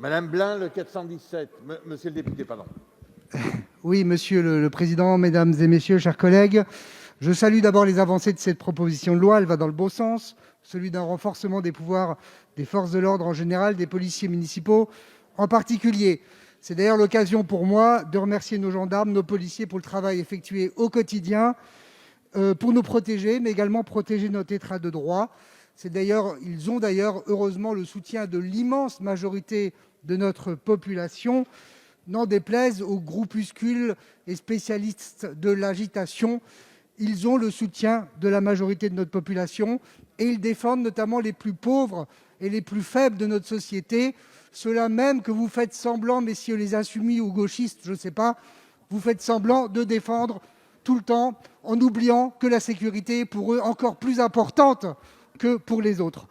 Madame Blain, le 417. Monsieur le député, pardon. Oui, monsieur le président, mesdames et messieurs, chers collègues, je salue d'abord les avancées de cette proposition de loi. Elle va dans le bon sens, celui d'un renforcement des pouvoirs des forces de l'ordre en général, des policiers municipaux en particulier. C'est d'ailleurs l'occasion pour moi de remercier nos gendarmes, nos policiers pour le travail effectué au quotidien pour nous protéger, mais également protéger notre état de droit. Ils ont d'ailleurs heureusement le soutien de l'immense majorité de notre population, n'en déplaise aux groupuscules et spécialistes de l'agitation. Ils ont le soutien de la majorité de notre population et ils défendent notamment les plus pauvres et les plus faibles de notre société, ceux-là même que vous faites semblant, messieurs les insoumis ou gauchistes, je ne sais pas, vous faites semblant de défendre tout le temps en oubliant que la sécurité est pour eux encore plus importante que pour les autres.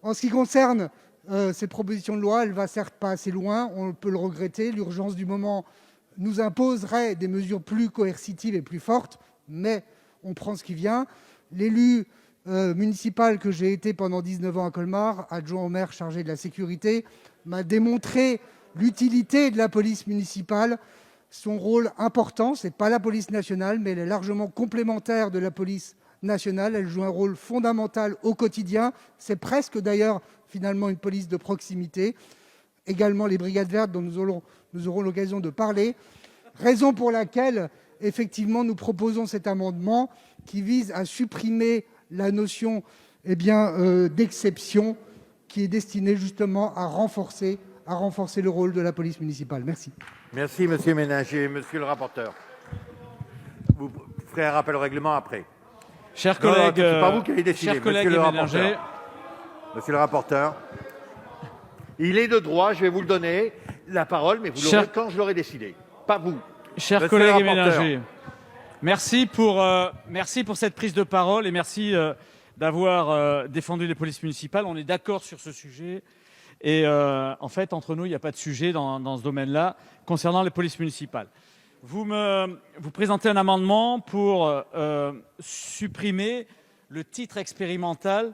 En ce qui concerne cette proposition de loi, elle ne va certes pas assez loin, on peut le regretter. L'urgence du moment nous imposerait des mesures plus coercitives et plus fortes, mais on prend ce qui vient. L'élu municipal que j'ai été pendant 19 ans à Colmar, adjoint au maire chargé de la sécurité, m'a démontré l'utilité de la police municipale, son rôle important. Ce n'est pas la police nationale, mais elle est largement complémentaire de la police nationale. Elle joue un rôle fondamental au quotidien. C'est presque d'ailleurs finalement une police de proximité. Également les brigades vertes dont nous aurons l'occasion de parler. Raison pour laquelle effectivement nous proposons cet amendement qui vise à supprimer la notion d'exception qui est destinée justement à renforcer le rôle de la police municipale. Merci. Merci, monsieur Ménager. Monsieur le rapporteur, vous ferez un rappel au règlement après. Chers collègues, c'est pas vous qui avez décidé. chers collègues Monsieur le rapporteur, il est de droit, je vais vous le donner, la parole, mais vous l'aurez quand je l'aurai décidé, pas vous. Chers collègues et ménagers, merci pour cette prise de parole et merci d'avoir défendu les polices municipales. On est d'accord sur ce sujet. Et en fait, entre nous, il n'y a pas de sujet dans ce domaine-là concernant les polices municipales. Vous présentez un amendement pour supprimer le titre expérimental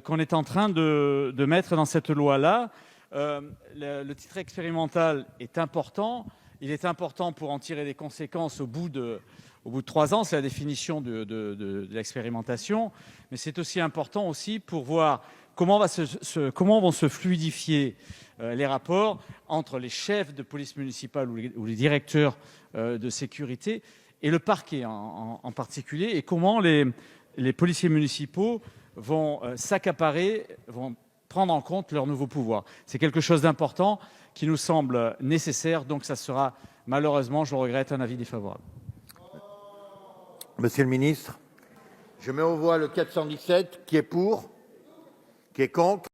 qu'on est en train de mettre dans cette loi-là. Le titre expérimental est important. Il est important pour en tirer des conséquences au bout de 3 ans. C'est la définition de l'expérimentation. Mais c'est aussi important pour voir comment vont se fluidifier les rapports entre les chefs de police municipale ou les directeurs de sécurité et le parquet en particulier, et comment les policiers municipaux vont s'accaparer, vont prendre en compte leurs nouveaux pouvoirs. C'est quelque chose d'important qui nous semble nécessaire, donc ça sera malheureusement, je le regrette, un avis défavorable. Monsieur le ministre, je mets aux voix le 417, qui est pour, qui est contre.